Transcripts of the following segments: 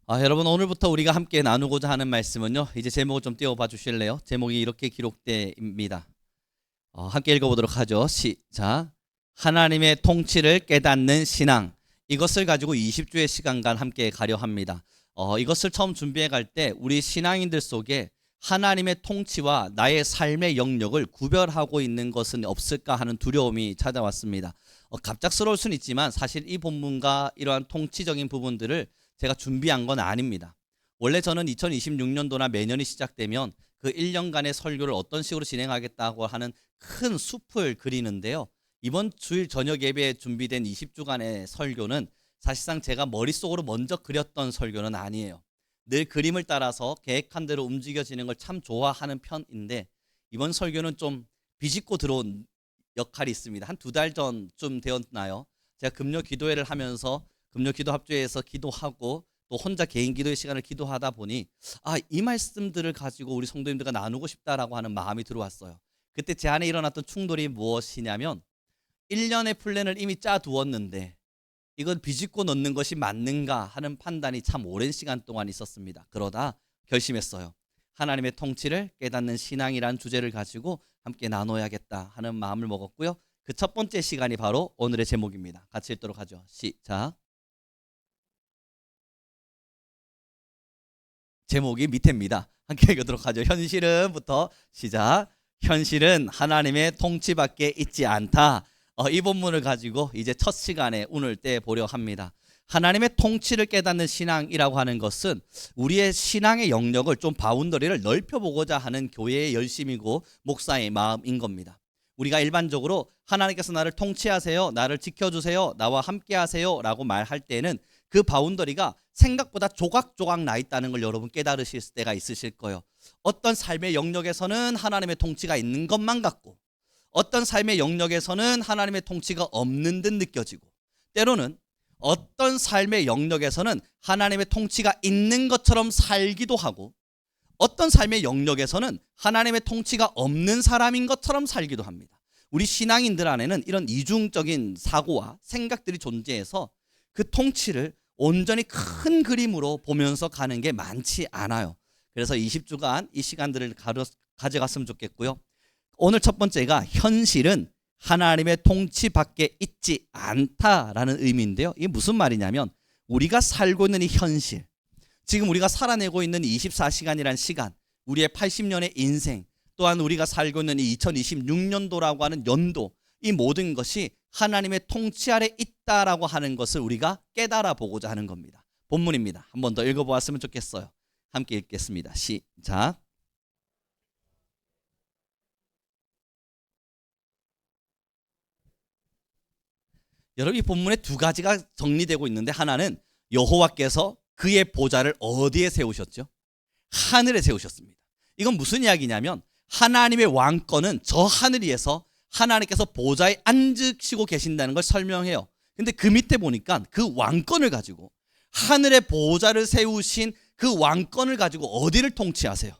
여러분, 오늘부터 우리가 함께 나누고자 하는 말씀은요, 이제 제목을 좀 띄워봐 주실래요? 제목이 이렇게 기록되입니다. 함께 읽어보도록 하죠. 시작. 하나님의 통치를 깨닫는 신앙. 이것을 가지고 20주의 시간간 함께 가려 합니다. 이것을 처음 준비해 갈 때 우리 신앙인들 속에 하나님의 통치와 나의 삶의 영역을 구별하고 있는 것은 없을까 하는 두려움이 찾아왔습니다. 갑작스러울 수는 있지만 사실 이 본문과 이러한 통치적인 부분들을 제가 준비한 건 아닙니다. 원래 저는 2026년도나 매년이 시작되면 그 1년간의 설교를 어떤 식으로 진행하겠다고 하는 큰 숲을 그리는데요. 이번 주일 저녁 예배에 준비된 20주간의 설교는 사실상 제가 머릿속으로 먼저 그렸던 설교는 아니에요. 늘 그림을 따라서 계획한 대로 움직여지는 걸 참 좋아하는 편인데 이번 설교는 좀 비집고 들어온 역할이 있습니다. 한 2달 전쯤 되었나요? 제가 금요 기도회를 하면서 금요 기도 합주회에서 기도하고 또 혼자 개인 기도의 시간을 기도하다 보니 이 말씀들을 가지고 우리 성도님들과 나누고 싶다라고 하는 마음이 들어왔어요. 그때 제 안에 일어났던 충돌이 무엇이냐면 1년의 플랜을 이미 짜두었는데 이건 비집고 넣는 것이 맞는가 하는 판단이 참 오랜 시간 동안 있었습니다. 그러다 결심했어요. 하나님의 통치를 깨닫는 신앙이란 주제를 가지고 함께 나눠야겠다 하는 마음을 먹었고요. 그 첫 번째 시간이 바로 오늘의 제목입니다. 같이 읽도록 하죠. 시작. 제목이 밑에입니다. 함께 읽도록 하죠. 현실은부터 시작. 현실은 하나님의 통치밖에 있지 않다. 이 본문을 가지고 이제 첫 시간에 운을 떼보려 합니다. 하나님의 통치를 깨닫는 신앙이라고 하는 것은 우리의 신앙의 영역을 좀 바운더리를 넓혀보고자 하는 교회의 열심이고 목사의 마음인 겁니다. 우리가 일반적으로 하나님께서 나를 통치하세요, 나를 지켜주세요, 나와 함께하세요 라고 말할 때는 그 바운더리가 생각보다 조각조각 나 있다는 걸 여러분 깨달으실 때가 있으실 거예요. 어떤 삶의 영역에서는 하나님의 통치가 있는 것만 같고 어떤 삶의 영역에서는 하나님의 통치가 없는 듯 느껴지고 때로는 어떤 삶의 영역에서는 하나님의 통치가 있는 것처럼 살기도 하고 어떤 삶의 영역에서는 하나님의 통치가 없는 사람인 것처럼 살기도 합니다. 우리 신앙인들 안에는 이런 이중적인 사고와 생각들이 존재해서 그 통치를 온전히 큰 그림으로 보면서 가는 게 많지 않아요. 그래서 20주간 이 시간들을 가져갔으면 좋겠고요. 오늘 첫 번째가 현실은 하나님의 통치 밖에 있지 않다라는 의미인데요. 이게 무슨 말이냐면 우리가 살고 있는 이 현실, 지금 우리가 살아내고 있는 24시간이란 시간, 우리의 80년의 인생, 또한 우리가 살고 있는 이 2026년도라고 하는 연도, 이 모든 것이 하나님의 통치 아래 있다라고 하는 것을 우리가 깨달아 보고자 하는 겁니다. 본문입니다. 한 번 더 읽어보았으면 좋겠어요. 함께 읽겠습니다. 시작. 여러분, 이 본문에 두 가지가 정리되고 있는데 하나는 여호와께서 그의 보좌를 어디에 세우셨죠? 하늘에 세우셨습니다. 이건 무슨 이야기냐면 하나님의 왕권은 저 하늘 위에서 하나님께서 보좌에 앉으시고 계신다는 걸 설명해요. 근데 그 밑에 보니까 그 왕권을 가지고 하늘의 보좌를 세우신 그 왕권을 가지고 어디를 통치하세요?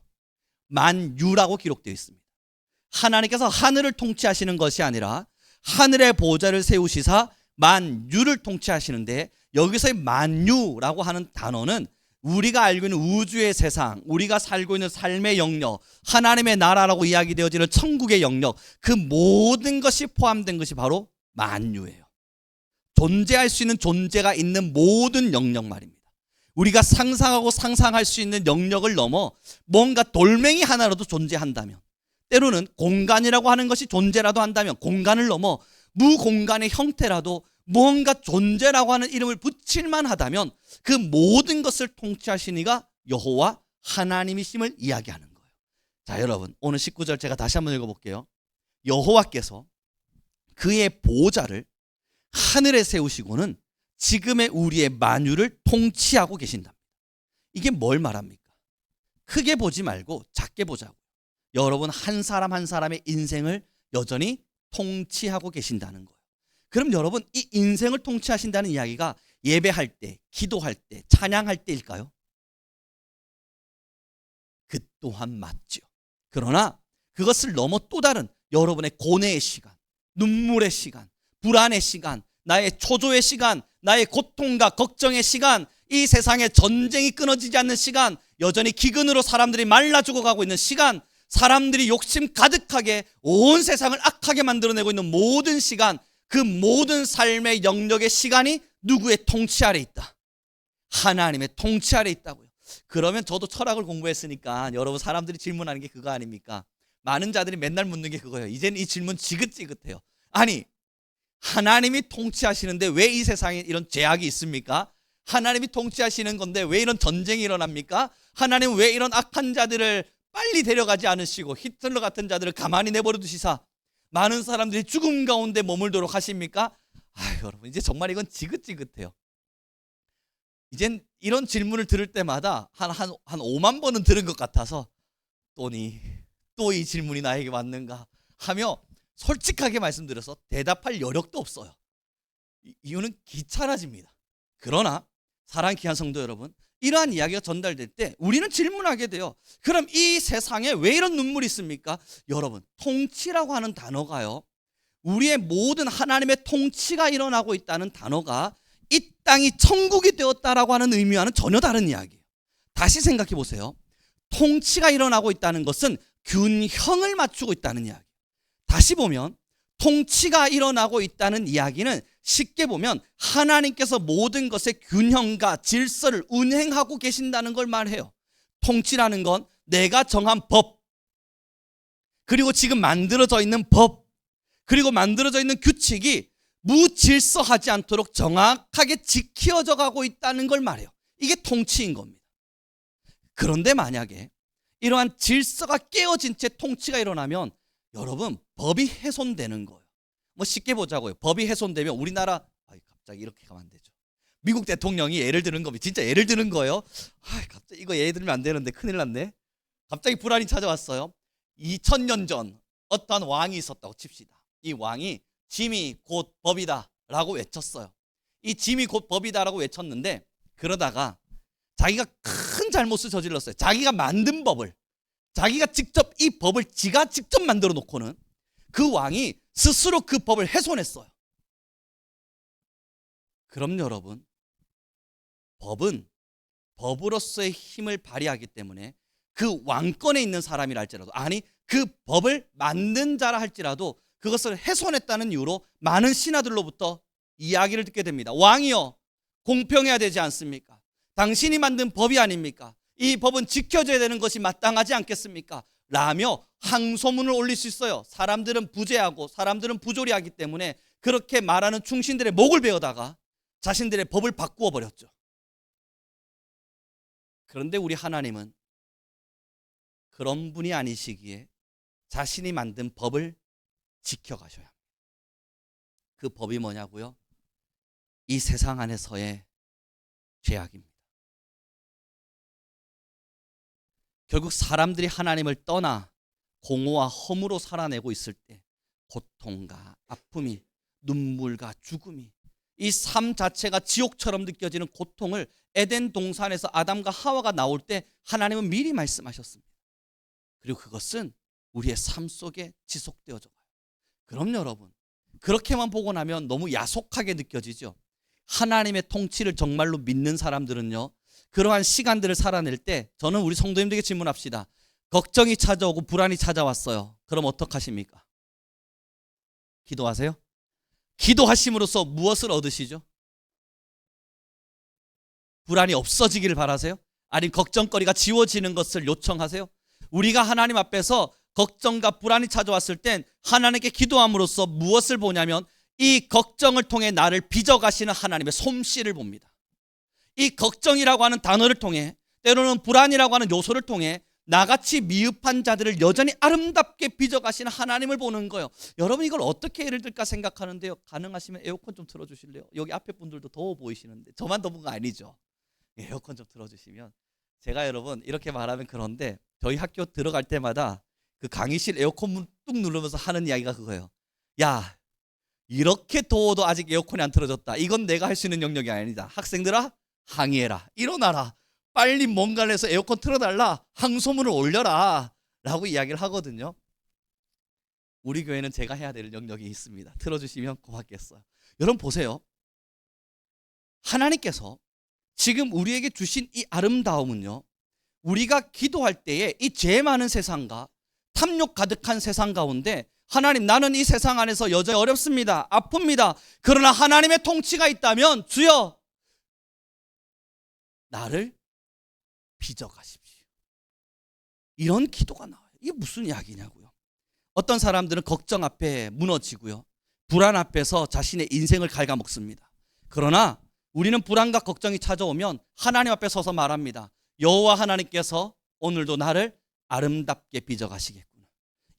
만유라고 기록되어 있습니다. 하나님께서 하늘을 통치하시는 것이 아니라 하늘의 보좌를 세우시사 만유를 통치하시는데 여기서의 만유라고 하는 단어는 우리가 알고 있는 우주의 세상, 우리가 살고 있는 삶의 영역, 하나님의 나라라고 이야기되어지는 천국의 영역, 그 모든 것이 포함된 것이 바로 만유예요. 존재할 수 있는 존재가 있는 모든 영역 말입니다. 우리가 상상하고 상상할 수 있는 영역을 넘어 뭔가 돌멩이 하나라도 존재한다면, 때로는 공간이라고 하는 것이 존재라도 한다면 공간을 넘어 무공간의 형태라도 뭔가 존재라고 하는 이름을 붙일만 하다면 그 모든 것을 통치하신 이가 여호와 하나님이심을 이야기하는 거예요. 자, 여러분, 오늘 19절 제가 다시 한번 읽어볼게요. 여호와께서 그의 보좌를 하늘에 세우시고는 지금의 우리의 만유를 통치하고 계신답니다. 이게 뭘 말합니까? 크게 보지 말고 작게 보자고. 여러분, 한 사람 한 사람의 인생을 여전히 통치하고 계신다는 거예요. 그럼 여러분, 이 인생을 통치하신다는 이야기가 예배할 때, 기도할 때, 찬양할 때일까요? 그 또한 맞죠. 그러나 그것을 넘어 또 다른 여러분의 고뇌의 시간, 눈물의 시간, 불안의 시간, 나의 초조의 시간, 나의 고통과 걱정의 시간, 이 세상에 전쟁이 끊어지지 않는 시간, 여전히 기근으로 사람들이 말라 죽어가고 있는 시간, 사람들이 욕심 가득하게 온 세상을 악하게 만들어내고 있는 모든 시간, 그 모든 삶의 영역의 시간이 누구의 통치 아래 있다? 하나님의 통치 아래 있다고요. 그러면 저도 철학을 공부했으니까 여러분, 사람들이 질문하는 게 그거 아닙니까? 많은 자들이 맨날 묻는 게 그거예요. 이제는 이 질문 지긋지긋해요. 아니, 하나님이 통치하시는데 왜 이 세상에 이런 제약이 있습니까? 하나님이 통치하시는 건데 왜 이런 전쟁이 일어납니까? 하나님은 왜 이런 악한 자들을 빨리 데려가지 않으시고 히틀러 같은 자들을 가만히 내버려 두시사 많은 사람들이 죽음 가운데 머물도록 하십니까? 여러분, 이제 정말 이건 지긋지긋해요. 이젠 이런 질문을 들을 때마다 한 5만 번은 들은 것 같아서 또 이 질문이 나에게 왔는가 하며 솔직하게 말씀드려서 대답할 여력도 없어요. 이유는 귀찮아집니다. 그러나 사랑하는 귀한 성도 여러분, 이러한 이야기가 전달될 때 우리는 질문하게 돼요. 그럼 이 세상에 왜 이런 눈물이 있습니까? 여러분, 통치라고 하는 단어가요, 우리의 모든 하나님의 통치가 일어나고 있다는 단어가 이 땅이 천국이 되었다라고 하는 의미와는 전혀 다른 이야기예요. 다시 생각해 보세요. 통치가 일어나고 있다는 것은 균형을 맞추고 있다는 이야기. 다시 보면 통치가 일어나고 있다는 이야기는 쉽게 보면 하나님께서 모든 것의 균형과 질서를 운행하고 계신다는 걸 말해요. 통치라는 건 내가 정한 법, 그리고 지금 만들어져 있는 법, 그리고 만들어져 있는 규칙이 무질서하지 않도록 정확하게 지켜져 가고 있다는 걸 말해요. 이게 통치인 겁니다. 그런데 만약에 이러한 질서가 깨어진 채 통치가 일어나면 여러분, 법이 훼손되는 거예요. 뭐 쉽게 보자고요. 법이 훼손되면 우리나라, 갑자기 이렇게 가면 안 되죠. 미국 대통령이 예를 드는 겁니다. 진짜 예를 드는 거예요. 갑자기 이거 예를 들면 안 되는데 큰일 났네. 갑자기 불안이 찾아왔어요. 2000년 전 어떠한 왕이 있었다고 칩시다. 이 왕이 짐이 곧 법이다 라고 외쳤어요. 이 짐이 곧 법이다 라고 외쳤는데, 그러다가 자기가 큰 잘못을 저질렀어요. 자기가 만든 법을, 자기가 직접 이 법을 지가 직접 만들어 놓고는 그 왕이 스스로 그 법을 훼손했어요. 그럼 여러분, 법은 법으로서의 힘을 발휘하기 때문에 그 왕권에 있는 사람이라 할지라도, 아니 그 법을 만든 자라 할지라도 그것을 훼손했다는 이유로 많은 신하들로부터 이야기를 듣게 됩니다. 왕이여, 공평해야 되지 않습니까? 당신이 만든 법이 아닙니까? 이 법은 지켜져야 되는 것이 마땅하지 않겠습니까? 라며 항소문을 올릴 수 있어요. 사람들은 부재하고 사람들은 부조리하기 때문에 그렇게 말하는 충신들의 목을 베어다가 자신들의 법을 바꾸어 버렸죠. 그런데 우리 하나님은 그런 분이 아니시기에 자신이 만든 법을 지켜가셔야 합니다. 그 법이 뭐냐고요? 이 세상 안에서의 죄악입니다. 결국 사람들이 하나님을 떠나 공허와 허무로 살아내고 있을 때 고통과 아픔이, 눈물과 죽음이, 이 삶 자체가 지옥처럼 느껴지는 고통을 에덴 동산에서 아담과 하와가 나올 때 하나님은 미리 말씀하셨습니다. 그리고 그것은 우리의 삶 속에 지속되어져 가요. 그럼 여러분, 그렇게만 보고 나면 너무 야속하게 느껴지죠. 하나님의 통치를 정말로 믿는 사람들은요, 그러한 시간들을 살아낼 때 저는 우리 성도님들에게 질문합시다. 걱정이 찾아오고 불안이 찾아왔어요. 그럼 어떡하십니까? 기도하세요? 기도하심으로써 무엇을 얻으시죠? 불안이 없어지기를 바라세요? 아니면 걱정거리가 지워지는 것을 요청하세요? 우리가 하나님 앞에서 걱정과 불안이 찾아왔을 땐 하나님께 기도함으로써 무엇을 보냐면 이 걱정을 통해 나를 빚어가시는 하나님의 솜씨를 봅니다. 이 걱정이라고 하는 단어를 통해, 때로는 불안이라고 하는 요소를 통해 나같이 미흡한 자들을 여전히 아름답게 빚어가시는 하나님을 보는 거예요. 여러분, 이걸 어떻게 예를 들까 생각하는데요, 가능하시면 에어컨 좀 틀어주실래요? 여기 앞에 분들도 더워 보이시는데 저만 더운 거 아니죠? 에어컨 좀 틀어주시면. 제가 여러분 이렇게 말하면 그런데 저희 학교 들어갈 때마다 그 강의실 에어컨 문 뚝 누르면서 하는 이야기가 그거예요. 야, 이렇게 더워도 아직 에어컨이 안 틀어졌다. 이건 내가 할 수 있는 영역이 아니다. 학생들아, 항의해라. 일어나라. 빨리 뭔가를 해서 에어컨 틀어달라. 항소문을 올려라. 라고 이야기를 하거든요. 우리 교회는 제가 해야 될 영역이 있습니다. 틀어주시면 고맙겠어요. 여러분 보세요. 하나님께서 지금 우리에게 주신 이 아름다움은요, 우리가 기도할 때에 이 죄 많은 세상과 탐욕 가득한 세상 가운데 하나님, 나는 이 세상 안에서 여전히 어렵습니다, 아픕니다. 그러나 하나님의 통치가 있다면 주여 나를 빚어가십시오. 이런 기도가 나와요. 이게 무슨 이야기냐고요. 어떤 사람들은 걱정 앞에 무너지고요, 불안 앞에서 자신의 인생을 갉아먹습니다. 그러나 우리는 불안과 걱정이 찾아오면 하나님 앞에 서서 말합니다. 여호와 하나님께서 오늘도 나를 아름답게 빚어가시겠구나.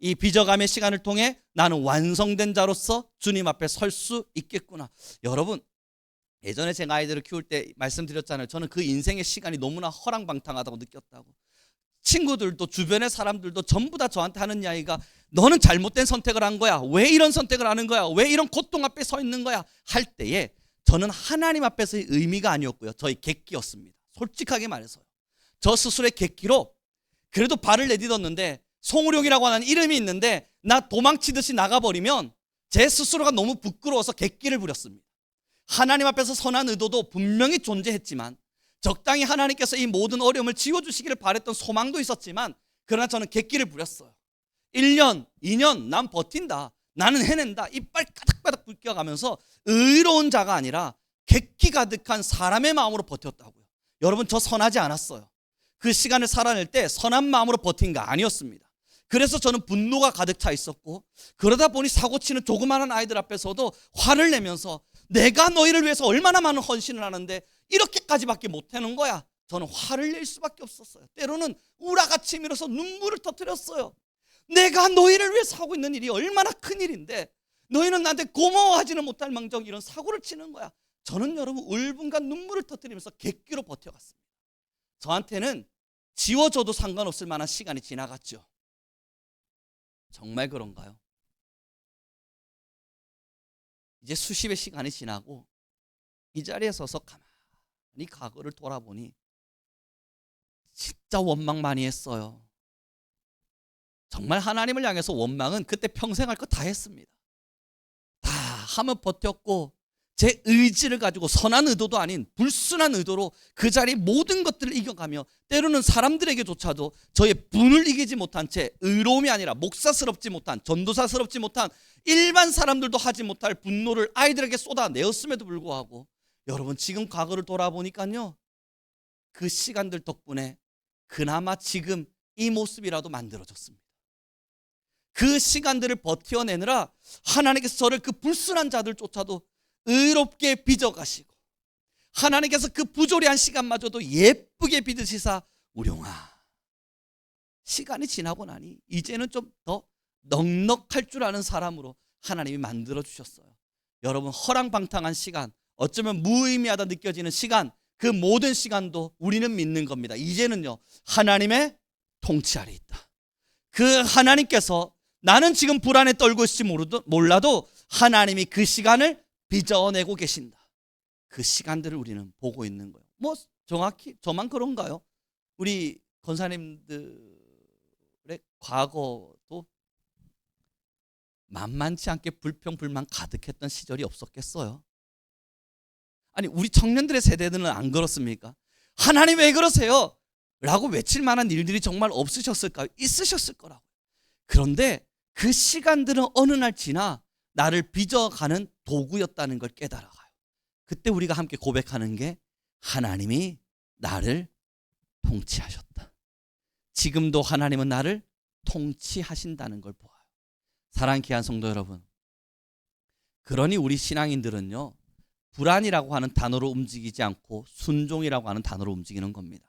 이 빚어감의 시간을 통해 나는 완성된 자로서 주님 앞에 설 수 있겠구나. 여러분, 예전에 제가 아이들을 키울 때 말씀드렸잖아요. 저는 그 인생의 시간이 너무나 허랑방탕하다고 느꼈다고. 친구들도 주변의 사람들도 전부 다 저한테 하는 이야기가, 너는 잘못된 선택을 한 거야, 왜 이런 선택을 하는 거야, 왜 이런 고통 앞에 서 있는 거야 할 때에 저는 하나님 앞에서의 의미가 아니었고요, 저의 객기였습니다. 솔직하게 말해서요. 저 스스로의 객기로 그래도 발을 내딛었는데, 송우룡이라고 하는 이름이 있는데 나 도망치듯이 나가버리면 제 스스로가 너무 부끄러워서 객기를 부렸습니다. 하나님 앞에서 선한 의도도 분명히 존재했지만, 적당히 하나님께서 이 모든 어려움을 지워주시기를 바랬던 소망도 있었지만, 그러나 저는 객기를 부렸어요. 1년, 2년 난 버틴다, 나는 해낸다, 이빨 까닥까닥 붉혀가면서 의로운 자가 아니라 객기 가득한 사람의 마음으로 버텼다고요. 여러분, 저 선하지 않았어요. 그 시간을 살아낼 때 선한 마음으로 버틴 거 아니었습니다. 그래서 저는 분노가 가득 차 있었고, 그러다 보니 사고치는 조그마한 아이들 앞에서도 화를 내면서 내가 너희를 위해서 얼마나 많은 헌신을 하는데 이렇게까지밖에 못하는 거야. 저는 화를 낼 수밖에 없었어요. 때로는 우라가 치밀어서 눈물을 터뜨렸어요. 내가 너희를 위해서 하고 있는 일이 얼마나 큰 일인데 너희는 나한테 고마워하지는 못할 망정 이런 사고를 치는 거야. 저는 여러분 울분과 눈물을 터뜨리면서 객기로 버텨갔습니다. 저한테는 지워져도 상관없을 만한 시간이 지나갔죠. 정말 그런가요? 이제 수십의 시간이 지나고 이 자리에 서서 가만히 과거를 돌아보니 진짜 원망 많이 했어요. 정말 하나님을 향해서 원망은 그때 평생 할 거 다 했습니다. 다 하면 버텼고, 제 의지를 가지고 선한 의도도 아닌 불순한 의도로 그 자리 모든 것들을 이겨가며, 때로는 사람들에게조차도 저의 분을 이기지 못한 채 의로움이 아니라 목사스럽지 못한, 전도사스럽지 못한 일반 사람들도 하지 못할 분노를 아이들에게 쏟아내었음에도 불구하고, 여러분 지금 과거를 돌아보니까요, 그 시간들 덕분에 그나마 지금 이 모습이라도 만들어졌습니다. 그 시간들을 버텨내느라 하나님께서 저를 그 불순한 자들조차도 의롭게 빚어가시고, 하나님께서 그 부조리한 시간마저도 예쁘게 빚으시사, 우룡아, 시간이 지나고 나니 이제는 좀 더 넉넉할 줄 아는 사람으로 하나님이 만들어주셨어요. 여러분, 허랑방탕한 시간, 어쩌면 무의미하다 느껴지는 시간, 그 모든 시간도 우리는 믿는 겁니다. 이제는요, 하나님의 통치 아래 있다. 그 하나님께서, 나는 지금 불안에 떨고 있을지 몰라도 하나님이 그 시간을 빚어내고 계신다. 그 시간들을 우리는 보고 있는 거예요. 뭐 정확히 저만 그런가요? 우리 권사님들의 과거도 만만치 않게 불평 불만 가득했던 시절이 없었겠어요? 아니, 우리 청년들의 세대들은 안 그렇습니까? 하나님 왜 그러세요? 라고 외칠 만한 일들이 정말 없으셨을까요? 있으셨을 거라고. 그런데 그 시간들은 어느 날 지나 나를 빚어가는 도구였다는 걸 깨달아가요. 그때 우리가 함께 고백하는 게, 하나님이 나를 통치하셨다. 지금도 하나님은 나를 통치하신다는 걸 보아요. 사랑하는 귀한 성도 여러분, 그러니 우리 신앙인들은요, 불안이라고 하는 단어로 움직이지 않고 순종이라고 하는 단어로 움직이는 겁니다.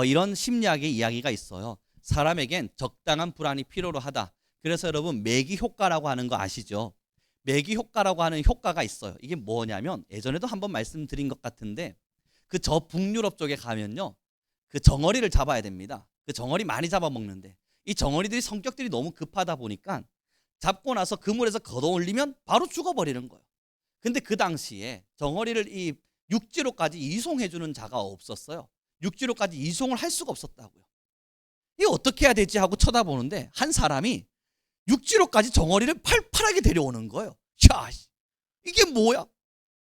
이런 심리학의 이야기가 있어요. 사람에겐 적당한 불안이 필요로 하다. 그래서 여러분, 매기 효과라고 하는 거 아시죠? 매기 효과라고 하는 효과가 있어요. 이게 뭐냐면, 예전에도 한번 말씀드린 것 같은데, 그 저 북유럽 쪽에 가면요, 그 정어리를 잡아야 됩니다. 그 정어리 많이 잡아먹는데, 이 정어리들이 성격들이 너무 급하다 보니까 잡고 나서 그물에서 걷어올리면 바로 죽어버리는 거예요. 근데 그 당시에 정어리를 이 육지로까지 이송해주는 자가 없었어요. 육지로까지 이송을 할 수가 없었다고요. 이게 어떻게 해야 되지 하고 쳐다보는데, 한 사람이 육지로까지 정어리를 팔팔하게 데려오는 거예요. 야, 이게 뭐야?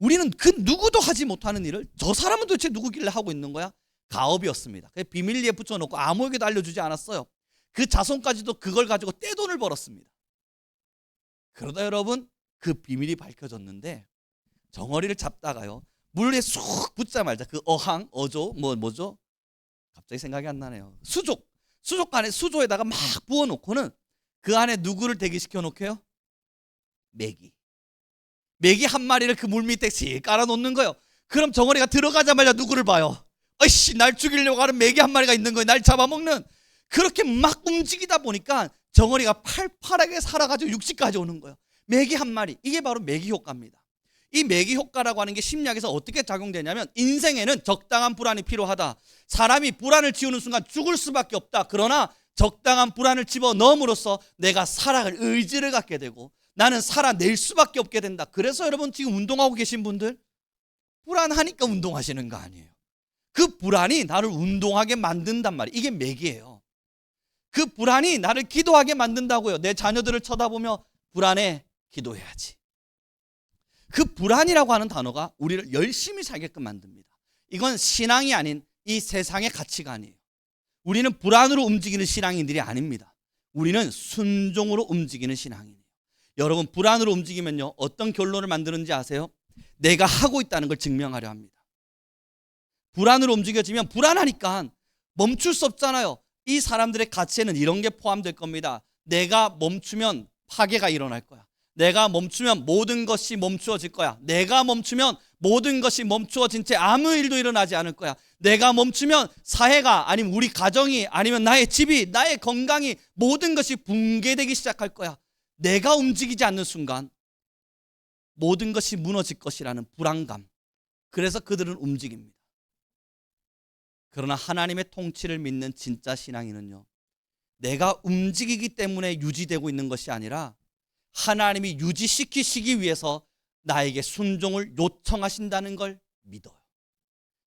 우리는 그 누구도 하지 못하는 일을 저 사람은 도대체 누구길래 하고 있는 거야? 가업이었습니다. 비밀리에 붙여놓고 아무에게도 알려주지 않았어요. 그 자손까지도 그걸 가지고 떼돈을 벌었습니다. 그러다 여러분 그 비밀이 밝혀졌는데 정어리를 잡다가요 물에 쑥 붙자마자 그 어항, 어조, 뭐죠? 갑자기 생각이 안 나네요. 수족 안에 수조에다가 막 부어놓고는 그 안에 누구를 대기시켜 놓게요? 메기 한 마리를 그 물 밑에 씩 깔아놓는 거예요. 그럼 정어리가 들어가자마자 누구를 봐요? 아이씨, 날 죽이려고 하는 메기 한 마리가 있는 거예요. 날 잡아먹는. 그렇게 막 움직이다 보니까 정어리가 팔팔하게 살아가지고 육지까지 오는 거예요. 메기 한 마리. 이게 바로 메기 효과입니다. 이 메기 효과라고 하는 게 심리학에서 어떻게 작용되냐면 인생에는 적당한 불안이 필요하다. 사람이 불안을 지우는 순간 죽을 수밖에 없다. 그러나 적당한 불안을 집어넣음으로써 내가 살아갈 의지를 갖게 되고 나는 살아낼 수밖에 없게 된다. 그래서 여러분 지금 운동하고 계신 분들 불안하니까 운동하시는 거 아니에요. 그 불안이 나를 운동하게 만든단 말이에요. 이게 맥이에요. 그 불안이 나를 기도하게 만든다고요. 내 자녀들을 쳐다보며 불안해, 기도해야지. 그 불안이라고 하는 단어가 우리를 열심히 살게끔 만듭니다. 이건 신앙이 아닌 이 세상의 가치가 아니에요. 우리는 불안으로 움직이는 신앙인들이 아닙니다. 우리는 순종으로 움직이는 신앙인이에요. 여러분 불안으로 움직이면요 어떤 결론을 만드는지 아세요? 내가 하고 있다는 걸 증명하려 합니다. 불안으로 움직여지면 불안하니까 멈출 수 없잖아요. 이 사람들의 가치에는 이런 게 포함될 겁니다. 내가 멈추면 파괴가 일어날 거야. 내가 멈추면 모든 것이 멈추어질 거야. 내가 멈추면 모든 것이 멈추어진 채 아무 일도 일어나지 않을 거야. 내가 멈추면 사회가 아니면 우리 가정이 아니면 나의 집이 나의 건강이 모든 것이 붕괴되기 시작할 거야. 내가 움직이지 않는 순간 모든 것이 무너질 것이라는 불안감. 그래서 그들은 움직입니다. 그러나 하나님의 통치를 믿는 진짜 신앙인은요 내가 움직이기 때문에 유지되고 있는 것이 아니라 하나님이 유지시키시기 위해서 나에게 순종을 요청하신다는 걸 믿어요.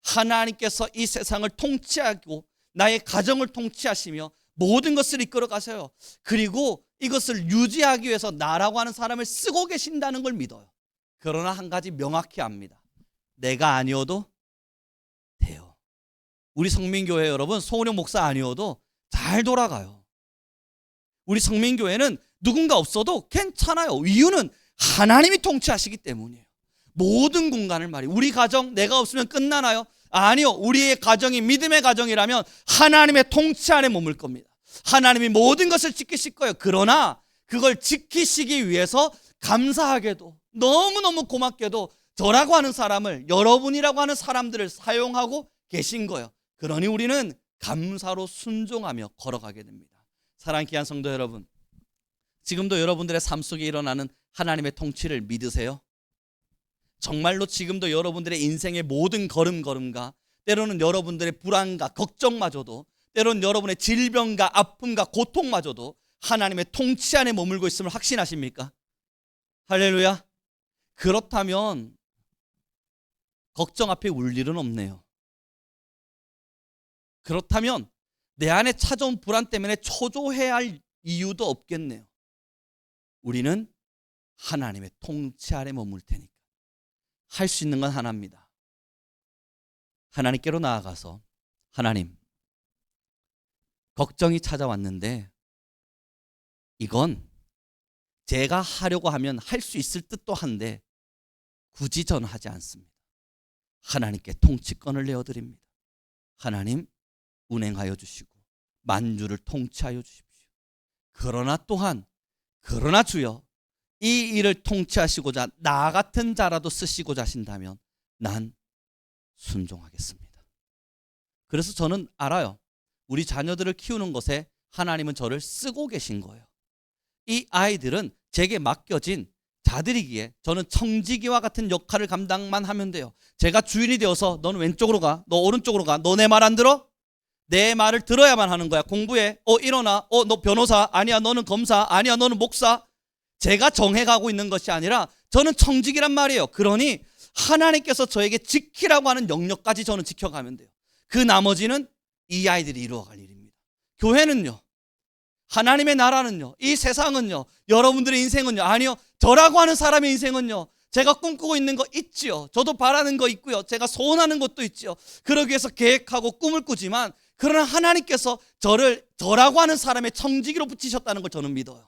하나님께서 이 세상을 통치하고 나의 가정을 통치하시며 모든 것을 이끌어 가세요. 그리고 이것을 유지하기 위해서 나라고 하는 사람을 쓰고 계신다는 걸 믿어요. 그러나 한 가지 명확히 압니다. 내가 아니어도 돼요. 우리 성민교회 여러분 송은영 목사 아니어도 잘 돌아가요. 우리 성민교회는 누군가 없어도 괜찮아요. 이유는 하나님이 통치하시기 때문이에요. 모든 공간을 말이에요. 우리 가정 내가 없으면 끝나나요? 아니요. 우리의 가정이 믿음의 가정이라면 하나님의 통치 안에 머물 겁니다. 하나님이 모든 것을 지키실 거예요. 그러나 그걸 지키시기 위해서 감사하게도 너무너무 고맙게도 저라고 하는 사람을 여러분이라고 하는 사람들을 사용하고 계신 거예요. 그러니 우리는 감사로 순종하며 걸어가게 됩니다. 사랑하는 귀한 성도 여러분, 지금도 여러분들의 삶 속에 일어나는 하나님의 통치를 믿으세요? 정말로 지금도 여러분들의 인생의 모든 걸음걸음과 때로는 여러분들의 불안과 걱정마저도 때로는 여러분의 질병과 아픔과 고통마저도 하나님의 통치 안에 머물고 있음을 확신하십니까? 할렐루야. 그렇다면 걱정 앞에 울 일은 없네요. 그렇다면 내 안에 찾아온 불안 때문에 초조해야 할 이유도 없겠네요. 우리는 하나님의 통치 아래 머물 테니까 할 수 있는 건 하나입니다. 하나님께로 나아가서 하나님, 걱정이 찾아왔는데 이건 제가 하려고 하면 할 수 있을 듯도 한데 굳이 저는 하지 않습니다. 하나님께 통치권을 내어드립니다. 하나님 운행하여 주시고 만주를 통치하여 주십시오. 그러나 또한 그러나 주여 이 일을 통치하시고자 나 같은 자라도 쓰시고자 하신다면 난 순종하겠습니다. 그래서 저는 알아요. 우리 자녀들을 키우는 것에 하나님은 저를 쓰고 계신 거예요. 이 아이들은 제게 맡겨진 자들이기에 저는 청지기와 같은 역할을 감당만 하면 돼요. 제가 주인이 되어서 너는 왼쪽으로 가, 너 오른쪽으로 가, 너 내 말 안 들어? 내 말을 들어야만 하는 거야. 공부해. 일어나. 너 변호사. 아니야, 너는 검사. 아니야, 너는 목사. 제가 정해가고 있는 것이 아니라 저는 청직이란 말이에요. 그러니 하나님께서 저에게 지키라고 하는 영역까지 저는 지켜가면 돼요. 그 나머지는 이 아이들이 이루어갈 일입니다. 교회는요, 하나님의 나라는요, 이 세상은요, 여러분들의 인생은요, 아니요, 저라고 하는 사람의 인생은요, 제가 꿈꾸고 있는 거 있지요. 저도 바라는 거 있고요. 제가 소원하는 것도 있지요. 그러기 위해서 계획하고 꿈을 꾸지만, 그러나 하나님께서 저라고 하는 사람의 청지기로 붙이셨다는 걸 저는 믿어요.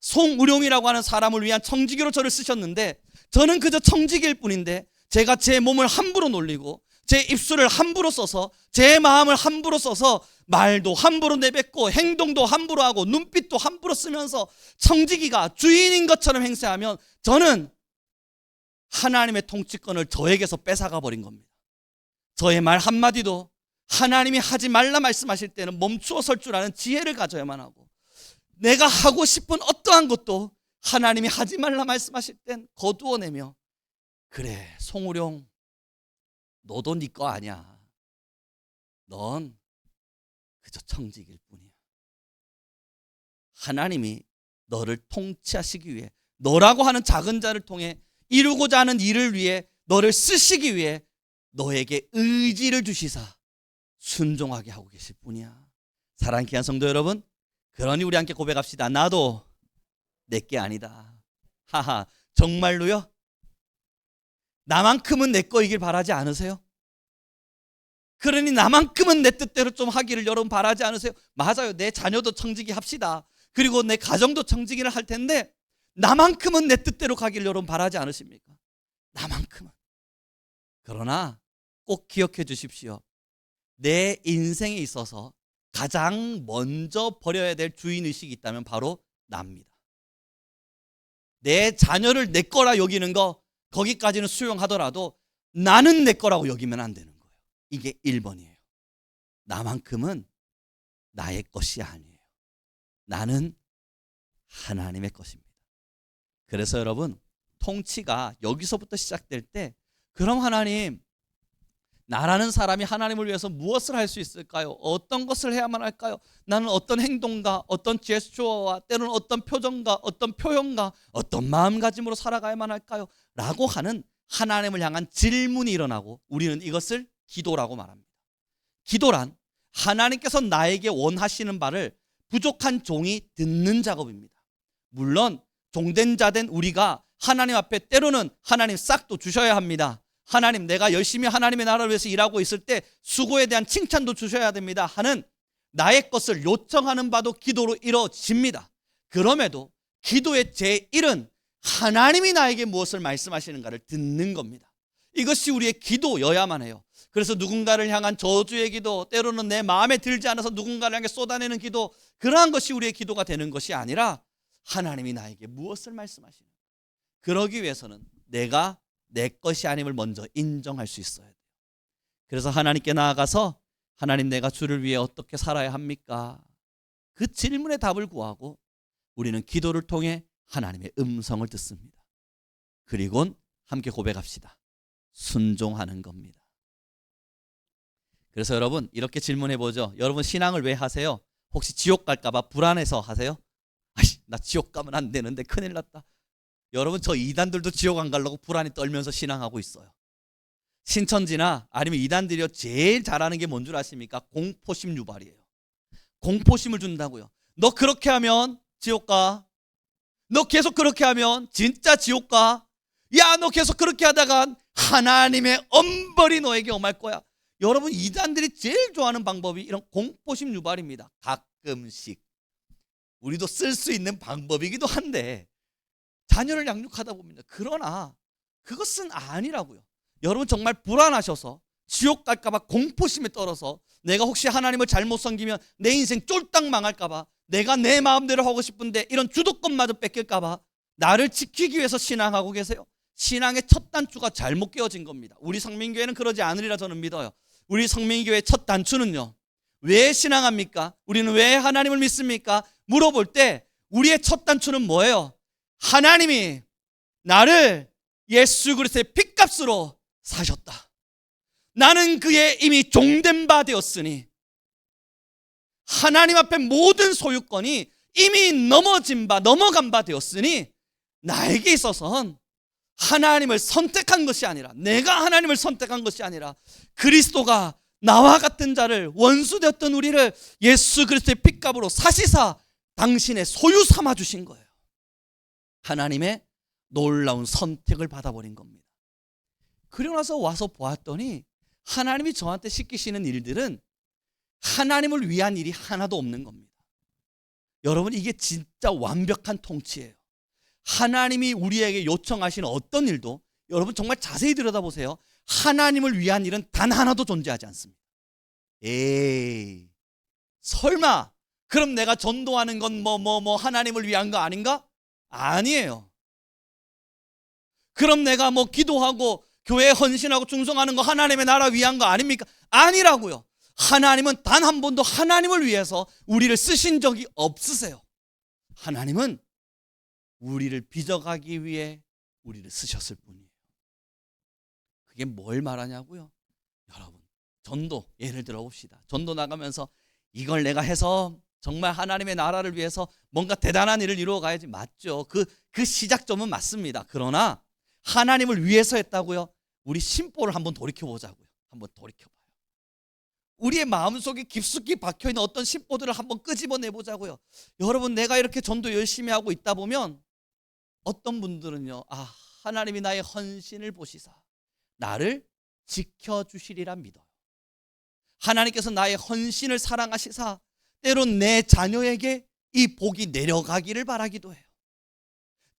송우룡이라고 하는 사람을 위한 청지기로 저를 쓰셨는데, 저는 그저 청지기일 뿐인데, 제가 제 몸을 함부로 놀리고 제 입술을 함부로 써서 제 마음을 함부로 써서 말도 함부로 내뱉고 행동도 함부로 하고 눈빛도 함부로 쓰면서 청지기가 주인인 것처럼 행세하면, 저는 하나님의 통치권을 저에게서 뺏어가 버린 겁니다. 저의 말 한마디도 하나님이 하지 말라 말씀하실 때는 멈추어 설 줄 아는 지혜를 가져야만 하고, 내가 하고 싶은 어떠한 것도 하나님이 하지 말라 말씀하실 땐 거두어내며, 그래 송우룡, 너도 네 거 아니야. 넌 그저 청지기일 뿐이야. 하나님이 너를 통치하시기 위해, 너라고 하는 작은 자를 통해 이루고자 하는 일을 위해 너를 쓰시기 위해 너에게 의지를 주시사 순종하게 하고 계실 뿐이야. 사랑하는 귀한 성도 여러분, 그러니 우리 함께 고백합시다. 나도 내게 아니다. 하하, 정말로요? 나만큼은 내 거이길 바라지 않으세요? 그러니 나만큼은 내 뜻대로 좀 하기를 여러분 바라지 않으세요? 맞아요. 내 자녀도 청지기 합시다. 그리고 내 가정도 청지기를 할 텐데, 나만큼은 내 뜻대로 가기를 여러분 바라지 않으십니까? 나만큼은. 그러나 꼭 기억해 주십시오. 내 인생에 있어서 가장 먼저 버려야 될 주인의식이 있다면 바로 나입니다. 내 자녀를 내 거라 여기는 거, 거기까지는 수용하더라도 나는 내 거라고 여기면 안 되는 거예요. 이게 1번이에요. 나만큼은 나의 것이 아니에요. 나는 하나님의 것입니다. 그래서 여러분, 통치가 여기서부터 시작될 때, 그럼 하나님, 나라는 사람이 하나님을 위해서 무엇을 할 수 있을까요? 어떤 것을 해야만 할까요? 나는 어떤 행동과 어떤 제스처와 때로는 어떤 표정과 어떤 표현과 어떤 마음가짐으로 살아가야만 할까요? 라고 하는 하나님을 향한 질문이 일어나고, 우리는 이것을 기도라고 말합니다. 기도란 하나님께서 나에게 원하시는 바를 부족한 종이 듣는 작업입니다. 물론 종된 자된 우리가 하나님 앞에 때로는 하나님 싹도 주셔야 합니다. 하나님, 내가 열심히 하나님의 나라를 위해서 일하고 있을 때 수고에 대한 칭찬도 주셔야 됩니다 하는 나의 것을 요청하는 바도 기도로 이루어집니다. 그럼에도 기도의 제1은 하나님이 나에게 무엇을 말씀하시는가를 듣는 겁니다. 이것이 우리의 기도여야만 해요. 그래서 누군가를 향한 저주의 기도, 때로는 내 마음에 들지 않아서 누군가를 향해 쏟아내는 기도, 그러한 것이 우리의 기도가 되는 것이 아니라, 하나님이 나에게 무엇을 말씀하시는가, 그러기 위해서는 내가 내 것이 아님을 먼저 인정할 수 있어야 돼요. 그래서 하나님께 나아가서, 하나님, 내가 주를 위해 어떻게 살아야 합니까? 그 질문에 답을 구하고 우리는 기도를 통해 하나님의 음성을 듣습니다. 그리고는 함께 고백합시다. 순종하는 겁니다. 그래서 여러분, 이렇게 질문해 보죠. 여러분, 신앙을 왜 하세요? 혹시 지옥 갈까 봐 불안해서 하세요? 나 지옥 가면 안 되는데 큰일 났다. 여러분, 저 이단들도 지옥 안 가려고 불안이 떨면서 신앙하고 있어요. 신천지나 아니면 이단들이요, 제일 잘하는 게 뭔 줄 아십니까? 공포심 유발이에요. 공포심을 준다고요. 너 그렇게 하면 지옥 가. 너 계속 그렇게 하면 진짜 지옥 가. 야, 너 계속 그렇게 하다간 하나님의 엄벌이 너에게 엄할 거야. 여러분, 이단들이 제일 좋아하는 방법이 이런 공포심 유발입니다. 가끔씩 우리도 쓸 수 있는 방법이기도 한데, 자녀를 양육하다 보면, 그러나 그것은 아니라고요. 여러분, 정말 불안하셔서 지옥 갈까 봐 공포심에 떨어서, 내가 혹시 하나님을 잘못 섬기면 내 인생 쫄딱 망할까 봐, 내가 내 마음대로 하고 싶은데 이런 주도권마저 뺏길까 봐 나를 지키기 위해서 신앙하고 계세요. 신앙의 첫 단추가 잘못 깨어진 겁니다. 우리 성민교회는 그러지 않으리라 저는 믿어요. 우리 성민교회의 첫 단추는요, 왜 신앙합니까? 우리는 왜 하나님을 믿습니까? 물어볼 때 우리의 첫 단추는 뭐예요? 하나님이 나를 예수 그리스도의 핏값으로 사셨다. 나는 그의 이미 종된 바 되었으니, 하나님 앞에 모든 소유권이 이미 넘어간 바 되었으니, 나에게 있어서는 하나님을 선택한 것이 아니라, 내가 하나님을 선택한 것이 아니라, 그리스도가 나와 같은 자를, 원수되었던 우리를 예수 그리스도의 핏값으로 사시사 당신의 소유 삼아 주신 거예요. 하나님의 놀라운 선택을 받아버린 겁니다. 그러고 나서 와서 보았더니 하나님이 저한테 시키시는 일들은 하나님을 위한 일이 하나도 없는 겁니다. 여러분, 이게 진짜 완벽한 통치예요. 하나님이 우리에게 요청하시는 어떤 일도 여러분 정말 자세히 들여다보세요. 하나님을 위한 일은 단 하나도 존재하지 않습니다. 에이, 설마 그럼 내가 전도하는 건 하나님을 위한 거 아닌가? 아니에요. 그럼 내가 기도하고 교회에 헌신하고 충성하는 거 하나님의 나라 위한 거 아닙니까? 아니라고요. 하나님은 단 한 번도 하나님을 위해서 우리를 쓰신 적이 없으세요. 하나님은 우리를 빚어가기 위해 우리를 쓰셨을 뿐이에요. 그게 뭘 말하냐고요? 여러분, 전도 예를 들어 봅시다. 전도 나가면서 이걸 내가 해서 정말 하나님의 나라를 위해서 뭔가 대단한 일을 이루어 가야지. 맞죠. 그 시작점은 맞습니다. 그러나 하나님을 위해서 했다고요? 우리 심보를 한번 돌이켜보자고요. 한번 돌이켜봐요. 우리의 마음속에 깊숙이 박혀있는 어떤 심보들을 한번 끄집어내보자고요. 여러분, 내가 이렇게 전도 열심히 하고 있다 보면 어떤 분들은요, 하나님이 나의 헌신을 보시사 나를 지켜주시리라 믿어요. 하나님께서 나의 헌신을 사랑하시사 때론 내 자녀에게 이 복이 내려가기를 바라기도 해요.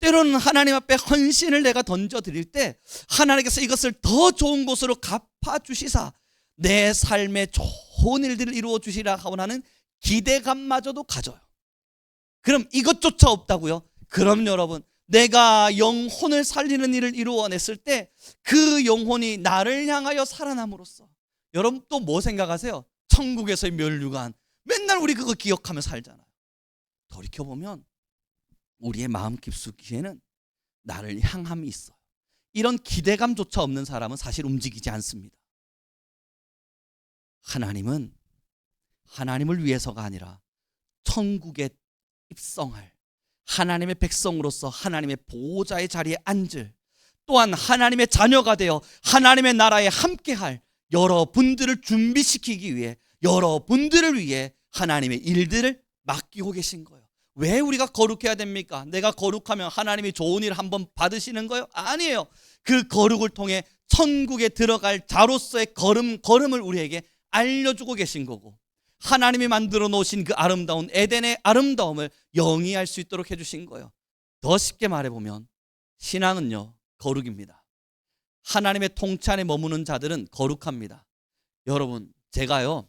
때로는 하나님 앞에 헌신을 내가 던져드릴 때 하나님께서 이것을 더 좋은 곳으로 갚아주시사 내 삶에 좋은 일들을 이루어 주시라 하는 기대감마저도 가져요. 그럼 이것조차 없다고요? 그럼 여러분, 내가 영혼을 살리는 일을 이루어냈을 때 그 영혼이 나를 향하여 살아남으로써 여러분 또 뭐 생각하세요? 천국에서의 면류관, 맨날 우리 그거 기억하며 살잖아요. 돌이켜보면 우리의 마음 깊숙이에는 나를 향함이 있어요. 이런 기대감조차 없는 사람은 사실 움직이지 않습니다. 하나님은 하나님을 위해서가 아니라 천국에 입성할 하나님의 백성으로서 하나님의 보호자의 자리에 앉을, 또한 하나님의 자녀가 되어 하나님의 나라에 함께할 여러분들을 준비시키기 위해, 여러분들을 위해 하나님의 일들을 맡기고 계신 거예요. 왜 우리가 거룩해야 됩니까? 내가 거룩하면 하나님이 좋은 일 한번 받으시는 거예요? 아니에요. 그 거룩을 통해 천국에 들어갈 자로서의 걸음을 우리에게 알려주고 계신 거고, 하나님이 만들어 놓으신 그 아름다운 에덴의 아름다움을 영위할 수 있도록 해주신 거예요. 더 쉽게 말해보면 신앙은요, 거룩입니다. 하나님의 통치 안에 머무는 자들은 거룩합니다. 여러분, 제가요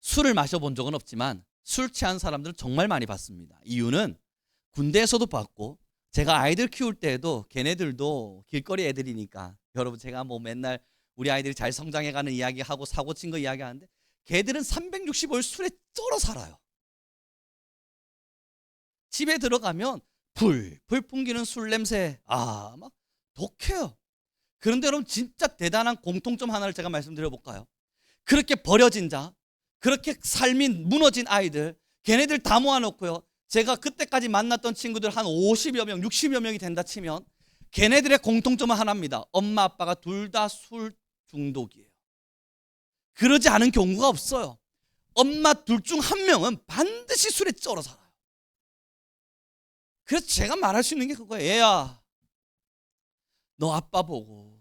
술을 마셔본 적은 없지만 술 취한 사람들을 정말 많이 봤습니다. 이유는 군대에서도 봤고, 제가 아이들 키울 때에도 걔네들도 길거리 애들이니까, 여러분 제가 맨날 우리 아이들이 잘 성장해가는 이야기하고 사고 친 거 이야기하는데 걔들은 365일 술에 쩔어 살아요. 집에 들어가면 풀풀 풍기는 술 냄새, 막 독해요. 그런데 여러분, 진짜 대단한 공통점 하나를 제가 말씀드려볼까요? 그렇게 버려진 자, 그렇게 삶이 무너진 아이들, 걔네들 다 모아놓고요, 제가 그때까지 만났던 친구들 한 50여 명, 60여 명이 된다 치면 걔네들의 공통점은 하나입니다. 엄마 아빠가 둘 다 술 중독이에요. 그러지 않은 경우가 없어요. 엄마 둘 중 한 명은 반드시 술에 쩔어 살아요. 그래서 제가 말할 수 있는 게 그거예요. 얘야, 너 아빠 보고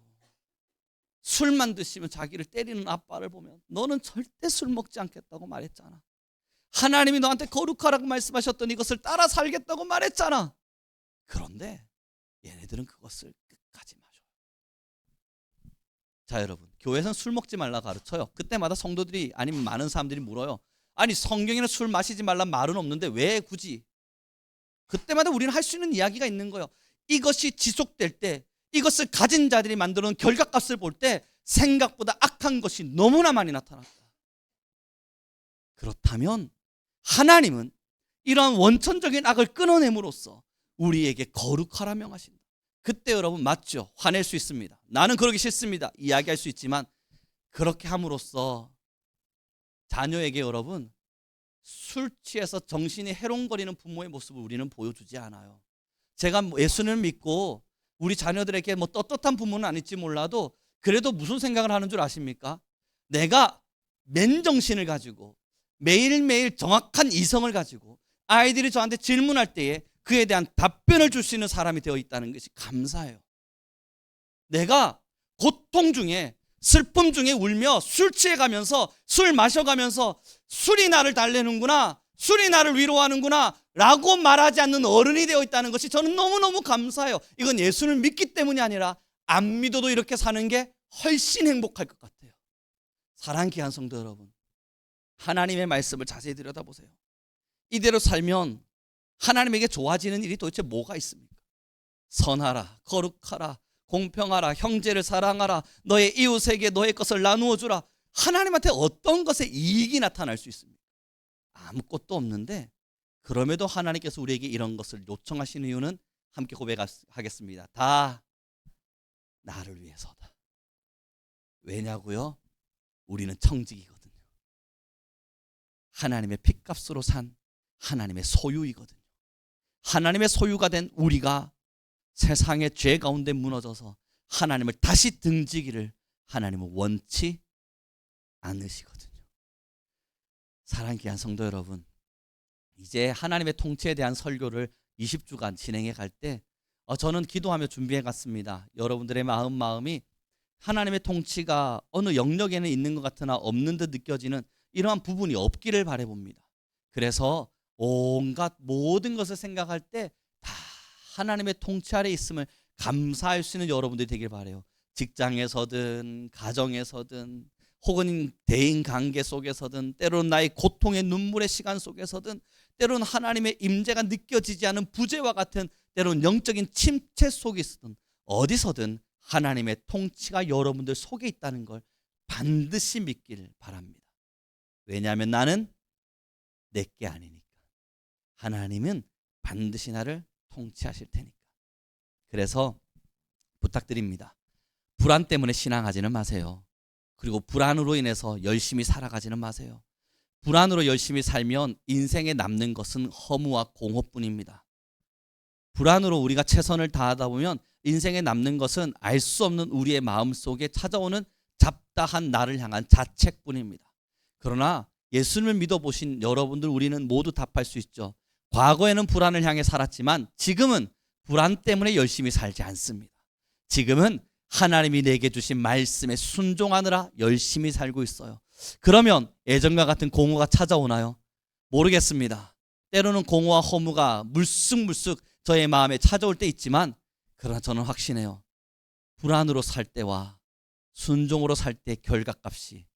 술만 드시면 자기를 때리는 아빠를 보면 너는 절대 술 먹지 않겠다고 말했잖아. 하나님이 너한테 거룩하라고 말씀하셨던 이것을 따라 살겠다고 말했잖아. 그런데 얘네들은 그것을 끝까지 마셔요. 자, 여러분, 교회에서는 술 먹지 말라 가르쳐요. 그때마다 성도들이, 아니면 많은 사람들이 물어요. 아니, 성경에는 술 마시지 말란 말은 없는데 왜 굳이? 그때마다 우리는 할 수 있는 이야기가 있는 거예요. 이것이 지속될 때, 이것을 가진 자들이 만들어 놓은 결과값을 볼 때 생각보다 악한 것이 너무나 많이 나타났다. 그렇다면 하나님은 이러한 원천적인 악을 끊어냄으로써 우리에게 거룩하라 명하신다. 그때 여러분, 맞죠? 화낼 수 있습니다. 나는 그러기 싫습니다. 이야기할 수 있지만, 그렇게 함으로써 자녀에게 여러분, 술 취해서 정신이 해롱거리는 부모의 모습을 우리는 보여주지 않아요. 제가 예수를 믿고 우리 자녀들에게 떳떳한 부모는 아닐지 몰라도 그래도 무슨 생각을 하는 줄 아십니까? 내가 맨정신을 가지고 매일매일 정확한 이성을 가지고 아이들이 저한테 질문할 때에 그에 대한 답변을 줄 수 있는 사람이 되어 있다는 것이 감사해요. 내가 고통 중에, 슬픔 중에 울며 술 취해가면서, 술 마셔가면서 술이 나를 달래는구나, 술이 나를 위로하는구나 라고 말하지 않는 어른이 되어 있다는 것이 저는 너무너무 감사해요. 이건 예수를 믿기 때문이 아니라 안 믿어도 이렇게 사는 게 훨씬 행복할 것 같아요. 사랑하는 귀한 성도 여러분, 하나님의 말씀을 자세히 들여다보세요. 이대로 살면 하나님에게 좋아지는 일이 도대체 뭐가 있습니까? 선하라, 거룩하라, 공평하라, 형제를 사랑하라, 너의 이웃에게 너의 것을 나누어 주라. 하나님한테 어떤 것에 이익이 나타날 수 있습니까? 아무것도 없는데, 그럼에도 하나님께서 우리에게 이런 것을 요청하시는 이유는 함께 고백하겠습니다. 다 나를 위해서다. 왜냐고요? 우리는 청직이거든요. 하나님의 핏값으로 산 하나님의 소유이거든요. 하나님의 소유가 된 우리가 세상의 죄 가운데 무너져서 하나님을 다시 등지기를 하나님은 원치 않으시거든요. 사랑하는 귀한 성도 여러분, 이제 하나님의 통치에 대한 설교를 20주간 진행해 갈 때 저는 기도하며 준비해 갔습니다. 여러분들의 마음이 하나님의 통치가 어느 영역에는 있는 것 같으나 없는 듯 느껴지는 이러한 부분이 없기를 바라봅니다. 그래서 온갖 모든 것을 생각할 때 다 하나님의 통치 아래 있음을 감사할 수 있는 여러분들이 되길 바라요. 직장에서든 가정에서든 혹은 대인관계 속에서든, 때로는 나의 고통의 눈물의 시간 속에서든, 때로는 하나님의 임재가 느껴지지 않은 부재와 같은 때로는 영적인 침체 속에 있든 어디서든 하나님의 통치가 여러분들 속에 있다는 걸 반드시 믿기를 바랍니다. 왜냐하면 나는 내게 아니니까. 하나님은 반드시 나를 통치하실 테니까. 그래서 부탁드립니다. 불안 때문에 신앙하지는 마세요. 그리고 불안으로 인해서 열심히 살아가지는 마세요. 불안으로 열심히 살면 인생에 남는 것은 허무와 공허뿐입니다. 불안으로 우리가 최선을 다하다 보면 인생에 남는 것은 알 수 없는 우리의 마음속에 찾아오는 잡다한 나를 향한 자책뿐입니다. 그러나 예수님을 믿어보신 여러분들, 우리는 모두 답할 수 있죠. 과거에는 불안을 향해 살았지만 지금은 불안 때문에 열심히 살지 않습니다. 지금은 하나님이 내게 주신 말씀에 순종하느라 열심히 살고 있어요. 그러면 예전과 같은 공허가 찾아오나요? 모르겠습니다. 때로는 공허와 허무가 물쑥물쑥 저의 마음에 찾아올 때 있지만, 그러나 저는 확신해요. 불안으로 살 때와 순종으로 살 때 결과값이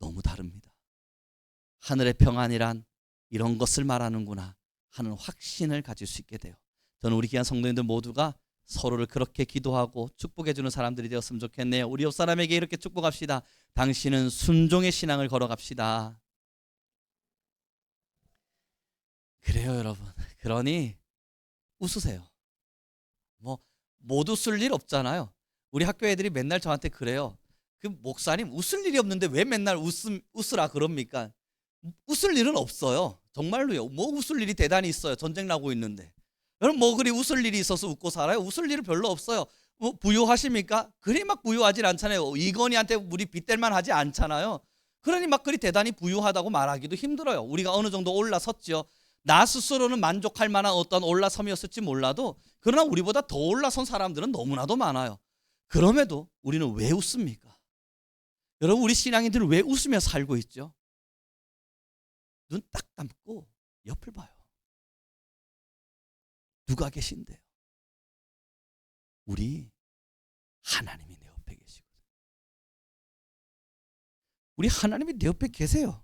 너무 다릅니다. 하늘의 평안이란 이런 것을 말하는구나 하는 확신을 가질 수 있게 돼요. 저는 우리 귀한 성도님들 모두가 서로를 그렇게 기도하고 축복해 주는 사람들이 되었으면 좋겠네요. 우리 옆 사람에게 이렇게 축복합시다. 당신은 순종의 신앙을 걸어갑시다. 그래요, 여러분. 그러니 웃으세요. 못 웃을 일 없잖아요. 우리 학교 애들이 맨날 저한테 그래요. 그 목사님, 웃을 일이 없는데 왜 맨날 웃으라 그럽니까? 웃을 일은 없어요. 정말로요. 뭐 웃을 일이 대단히 있어요. 전쟁 나고 있는데. 여러분, 뭐 그리 웃을 일이 있어서 웃고 살아요? 웃을 일은 별로 없어요. 부유하십니까? 그리 막 부유하진 않잖아요. 이건희한테 우리 빚댈만 하지 않잖아요. 그러니 막 그리 대단히 부유하다고 말하기도 힘들어요. 우리가 어느 정도 올라섰죠. 나 스스로는 만족할 만한 어떤 올라섬이었을지 몰라도, 그러나 우리보다 더 올라선 사람들은 너무나도 많아요. 그럼에도 우리는 왜 웃습니까? 여러분, 우리 신앙인들은 왜 웃으며 살고 있죠? 눈 딱 감고 옆을 봐요. 누가 계신데요? 우리 하나님이 내 옆에 계시거든요. 우리 하나님이 내 옆에 계세요.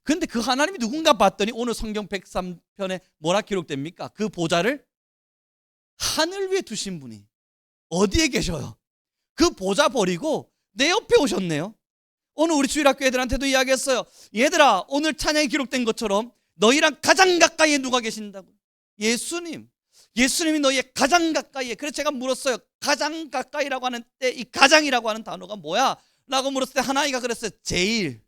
그런데 그 하나님이 누군가 봤더니 오늘 성경 103편에 뭐라 기록됩니까? 그 보좌를 하늘 위에 두신 분이 어디에 계셔요? 그 보좌 버리고 내 옆에 오셨네요. 오늘 우리 주일학교 애들한테도 이야기했어요. 얘들아, 오늘 찬양에 기록된 것처럼 너희랑 가장 가까이에 누가 계신다고? 예수님. 예수님이 너희의 가장 가까이에. 그래서 제가 물었어요. 가장 가까이라고 하는 때 이 가장이라고 하는 단어가 뭐야? 라고 물었을 때 하나이가 그랬어요. 제일.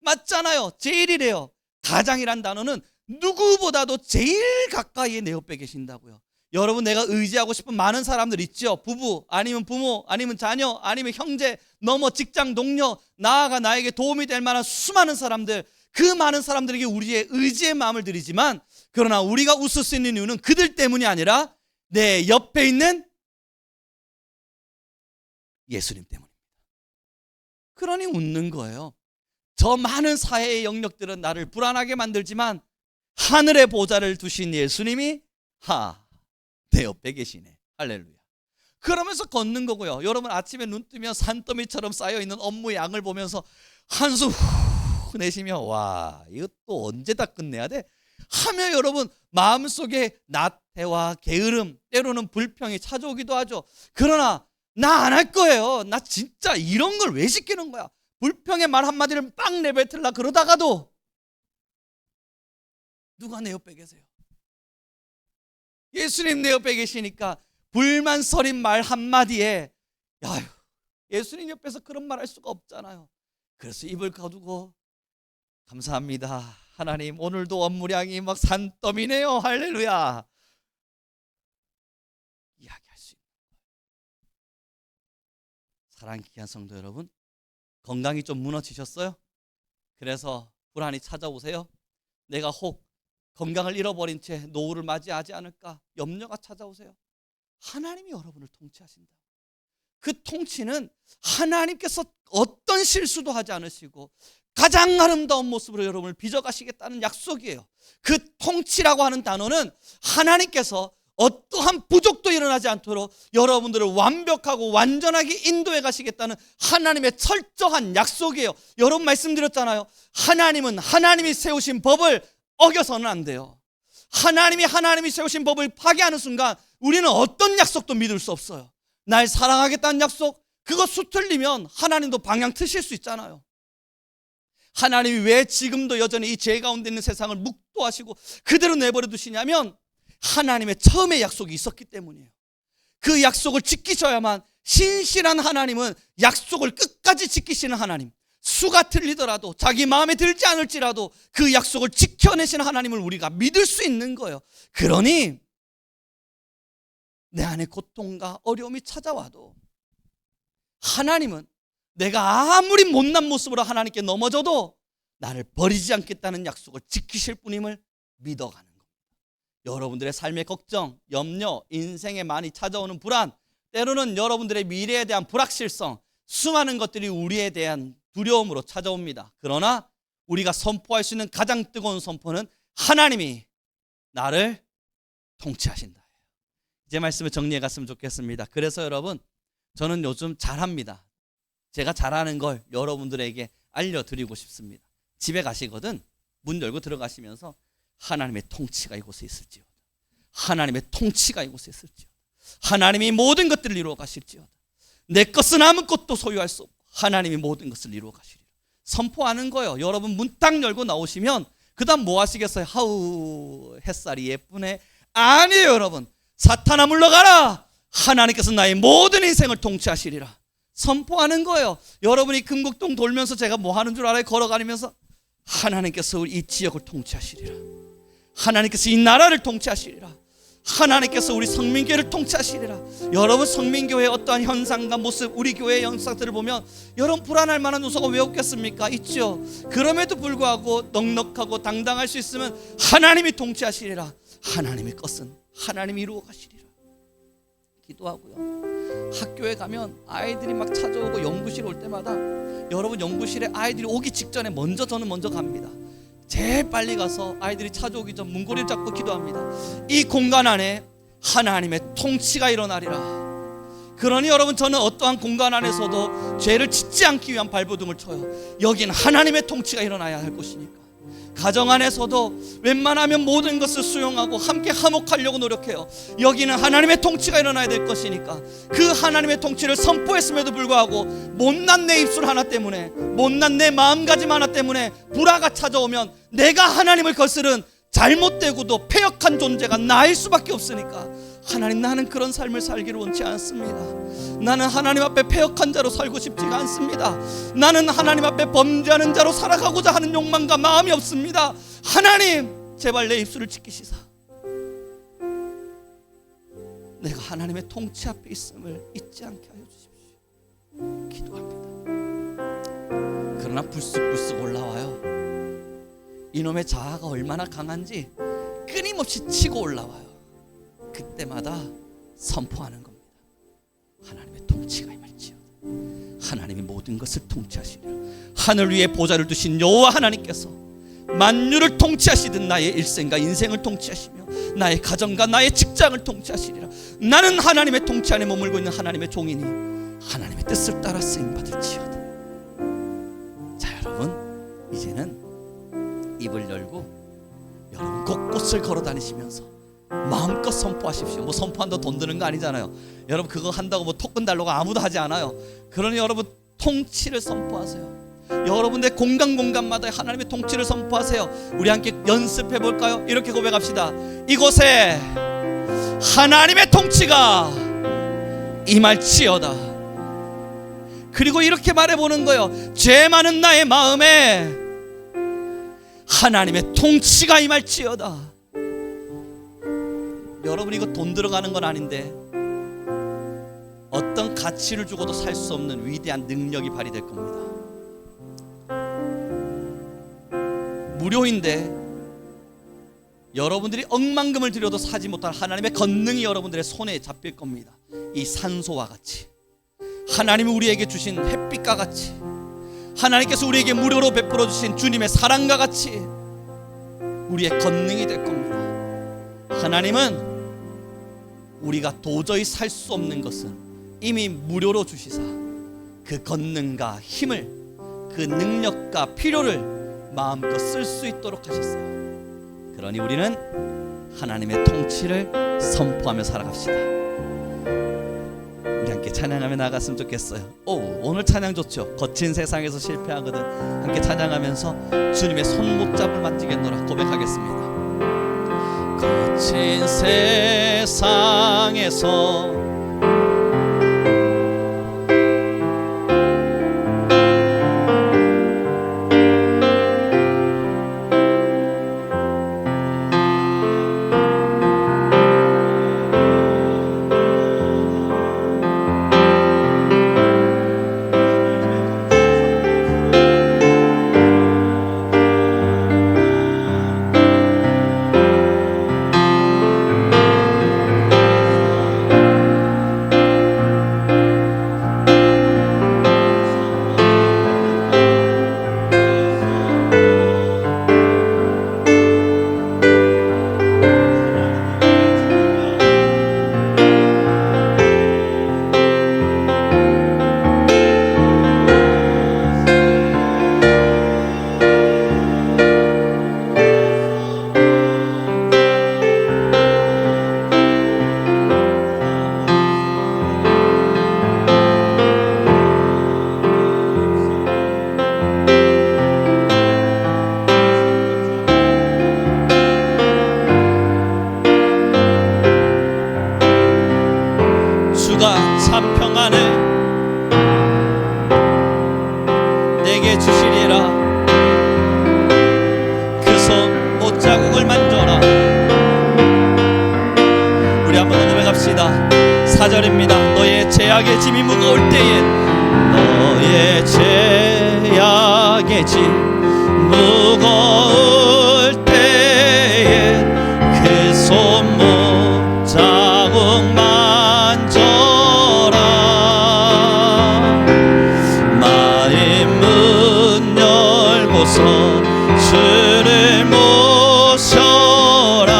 맞잖아요. 제일이래요. 가장이란 단어는 누구보다도 제일 가까이에 내 옆에 계신다고요. 여러분, 내가 의지하고 싶은 많은 사람들 있죠. 부부, 아니면 부모, 아니면 자녀, 아니면 형제, 넘어 직장 동료, 나아가 나에게 도움이 될 만한 수많은 사람들, 그 많은 사람들에게 우리의 의지의 마음을 드리지만 그러나 우리가 웃을 수 있는 이유는 그들 때문이 아니라 내 옆에 있는 예수님 때문입니다. 그러니 웃는 거예요. 저 많은 사회의 영역들은 나를 불안하게 만들지만 하늘의 보좌를 두신 예수님이 내 옆에 계시네. 할렐루야. 그러면서 걷는 거고요. 여러분 아침에 눈 뜨면 산더미처럼 쌓여있는 업무의 양을 보면서 한숨 후 내쉬며 와, 이거 또 언제 다 끝내야 돼? 하며 여러분 마음속에 나태와 게으름, 때로는 불평이 찾아오기도 하죠. 그러나 나 안 할 거예요. 나 진짜 이런 걸 왜 시키는 거야? 불평의 말 한마디를 빵 내뱉으려 그러다가도 누가 내 옆에 계세요? 예수님 내 옆에 계시니까 불만서린 말 한마디에 예수님 옆에서 그런 말 할 수가 없잖아요. 그래서 입을 가두고 감사합니다. 하나님 오늘도 업무량이 막 산더미네요. 할렐루야. 이야기할 수 있는 거예요. 사랑하는 귀한 성도 여러분, 건강이 좀 무너지셨어요? 그래서 불안이 찾아오세요? 내가 혹 건강을 잃어버린 채 노후를 맞이하지 않을까 염려가 찾아오세요? 하나님이 여러분을 통치하신다. 그 통치는 하나님께서 어떤 실수도 하지 않으시고 가장 아름다운 모습으로 여러분을 빚어가시겠다는 약속이에요. 그 통치라고 하는 단어는 하나님께서 어떠한 부족도 일어나지 않도록 여러분들을 완벽하고 완전하게 인도해 가시겠다는 하나님의 철저한 약속이에요. 여러분 말씀드렸잖아요. 하나님은 하나님이 세우신 법을 어겨서는 안 돼요. 하나님이 세우신 법을 파괴하는 순간 우리는 어떤 약속도 믿을 수 없어요. 날 사랑하겠다는 약속, 그거 수틀리면 하나님도 방향 트실 수 있잖아요. 하나님이 왜 지금도 여전히 이 죄 가운데 있는 세상을 묵도하시고 그대로 내버려 두시냐면 하나님의 처음에 약속이 있었기 때문이에요. 그 약속을 지키셔야만, 신실한 하나님은 약속을 끝까지 지키시는 하나님, 수가 틀리더라도 자기 마음에 들지 않을지라도 그 약속을 지켜내시는 하나님을 우리가 믿을 수 있는 거예요. 그러니 내 안에 고통과 어려움이 찾아와도 하나님은 내가 아무리 못난 모습으로 하나님께 넘어져도 나를 버리지 않겠다는 약속을 지키실 분임을 믿어가는 겁니다. 여러분들의 삶의 걱정, 염려, 인생에 많이 찾아오는 불안, 때로는 여러분들의 미래에 대한 불확실성, 수많은 것들이 우리에 대한 두려움으로 찾아옵니다. 그러나 우리가 선포할 수 있는 가장 뜨거운 선포는 하나님이 나를 통치하신다. 이제 말씀을 정리해 갔으면 좋겠습니다. 그래서 여러분, 저는 요즘 잘합니다. 제가 잘하는 걸 여러분들에게 알려드리고 싶습니다. 집에 가시거든 문 열고 들어가시면서 하나님의 통치가 이곳에 있을지어다. 하나님의 통치가 이곳에 있을지어다. 하나님이 모든 것들을 이루어 가실지어다. 내 것은 아무것도 소유할 수 없고 하나님이 모든 것을 이루어 가시리라. 선포하는 거예요. 여러분 문 딱 열고 나오시면 그 다음 뭐 하시겠어요? 하우 햇살이 예쁘네. 아니에요 여러분. 사탄아 물러가라. 하나님께서 나의 모든 인생을 통치하시리라. 선포하는 거예요. 여러분이 금곡동 돌면서 제가 뭐 하는 줄 알아요? 걸어가면서 하나님께서 이 지역을 통치하시리라. 하나님께서 이 나라를 통치하시리라. 하나님께서 우리 성민교회를 통치하시리라. 여러분 성민교회의 어떠한 현상과 모습, 우리 교회의 현상들을 보면 여러분 불안할 만한 요소가 왜 없겠습니까? 있죠. 그럼에도 불구하고 넉넉하고 당당할 수 있으면 하나님이 통치하시리라. 하나님의 것은 하나님이 이루어 가시리라. 기도하고요. 학교에 가면 아이들이 막 찾아오고 연구실에 올 때마다 여러분 연구실에 아이들이 오기 직전에 저는 먼저 갑니다. 제일 빨리 가서 아이들이 찾아오기 전 문고리를 잡고 기도합니다. 이 공간 안에 하나님의 통치가 일어나리라. 그러니 여러분 저는 어떠한 공간 안에서도 죄를 짓지 않기 위한 발버둥을 쳐요. 여기는 하나님의 통치가 일어나야 할 곳이니까. 가정 안에서도 웬만하면 모든 것을 수용하고 함께 화목하려고 노력해요. 여기는 하나님의 통치가 일어나야 될 것이니까 그 하나님의 통치를 선포했음에도 불구하고 못난 내 입술 하나 때문에, 못난 내 마음가짐 하나 때문에 불화가 찾아오면 내가 하나님을 거스른 잘못되고도 패역한 존재가 나일 수밖에 없으니까 하나님, 나는 그런 삶을 살기를 원치 않습니다. 나는 하나님 앞에 패역한 자로 살고 싶지가 않습니다. 나는 하나님 앞에 범죄하는 자로 살아가고자 하는 욕망과 마음이 없습니다. 하나님, 제발 내 입술을 지키시사 내가 하나님의 통치 앞에 있음을 잊지 않게 하여 주십시오. 기도합니다. 그러나 불쑥불쑥 올라와요. 이놈의 자아가 얼마나 강한지 끊임없이 치고 올라와요. 그때마다 선포하는 겁니다. 하나님의 통치가 임할지어다. 하나님이 모든 것을 통치하시리라. 하늘 위에 보좌를 두신 여호와 하나님께서 만유를 통치하시듯 나의 일생과 인생을 통치하시며 나의 가정과 나의 직장을 통치하시리라. 나는 하나님의 통치 안에 머물고 있는 하나님의 종이니 하나님의 뜻을 따라 쓰임받을지어다. 자, 여러분, 이제는 입을 열고 여러분 곳곳을 걸어 다니시면서 마음껏 선포하십시오. 뭐 선포한다고 돈 드는 거 아니잖아요. 여러분 그거 한다고 뭐 토큰 달라고 아무도 하지 않아요. 그러니 여러분 통치를 선포하세요. 여러분의 공간마다 하나님의 통치를 선포하세요. 우리 함께 연습해 볼까요? 이렇게 고백합시다. 이곳에 하나님의 통치가 임할지어다. 그리고 이렇게 말해보는 거예요. 죄 많은 나의 마음에 하나님의 통치가 임할지어다. 여러분 이거 돈 들어가는 건 아닌데 어떤 가치를 주고도 살 수 없는 위대한 능력이 발휘될 겁니다. 무료인데 여러분들이 억만금을 들여도 사지 못할 하나님의 권능이 여러분들의 손에 잡힐 겁니다. 이 산소와 같이 하나님이 우리에게 주신 햇빛과 같이 하나님께서 우리에게 무료로 베풀어 주신 주님의 사랑과 같이 우리의 권능이 될 겁니다. 하나님은 우리가 도저히 살 수 없는 것은 이미 무료로 주시사 그 권능과 힘을 그 능력과 필요를 마음껏 쓸 수 있도록 하셨어요. 그러니 우리는 하나님의 통치를 선포하며 살아갑시다. 우리 함께 찬양하며 나갔으면 좋겠어요. 오늘 찬양 좋죠. 거친 세상에서 실패하거든 함께 찬양하면서 주님의 손목잡을 만지겠노라 고백하겠습니다. 거친 세상에서 참 평안을 내게 주시리라. 그 손 못자국을 만져라. 우리 한번 고백합시다. 4절입니다. 너의 죄악의 짐이 무거울 때에 너의 죄악의 짐 무거울 때에 그 손 못자국 만져라. 마의 문 열고서 주를 모셔라.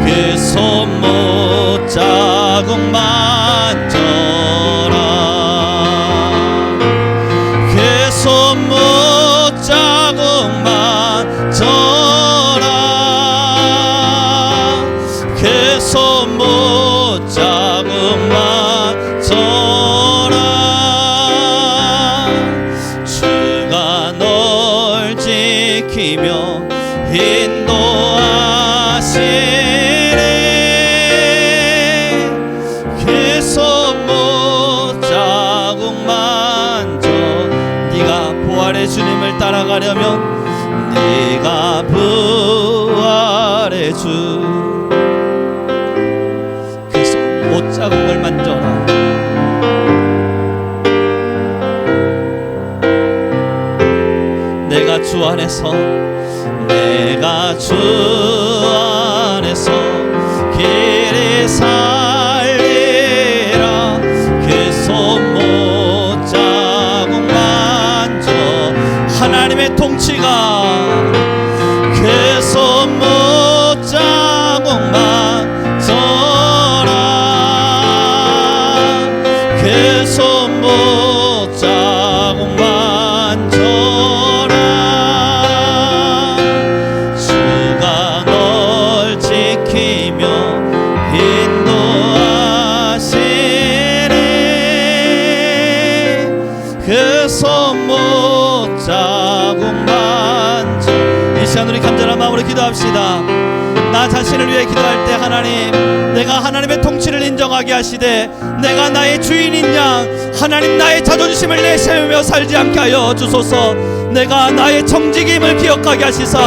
그 손 못자국 만져라. 그 손 못자국 만져라. 그 손 못자국 만져라. 주가 널 지키며 인도하시네. 그 손 못자국 만져. 네가 부활의 주님을 따라가려면 네가 부활의 주 그 손 못자국을 만져라. 내가 주 안에서 내가 주 안에서 주소서. 길이 살리라 그 손 못자국 만져. 하나님의 통치가 그 손 못자국 만져라. 그 손 못자국 만져라. 주가 널 지키며 인도하시리. 그 손 못자국 만져. 이 시간 우리 간절한 마음으로 기도합시다. 나 자신을 위해 기도할 때 하나님, 내가 하나님의 통치를 인정하게 하시되 내가 나의 주인인 양 하나님 나의 자존심을 내세우며 살지 않게 하여 주소서. 내가 나의 정직임을 기억하게 하시사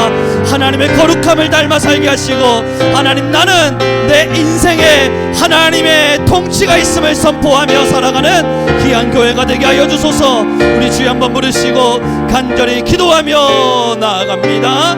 하나님의 거룩함을 닮아 살게 하시고, 하나님 나는 내 인생에 하나님의 통치가 있음을 선포하며 살아가는 귀한 교회가 되게 하여 주소서. 우리 주여 한번 부르시고 간절히 기도하며 나아갑니다.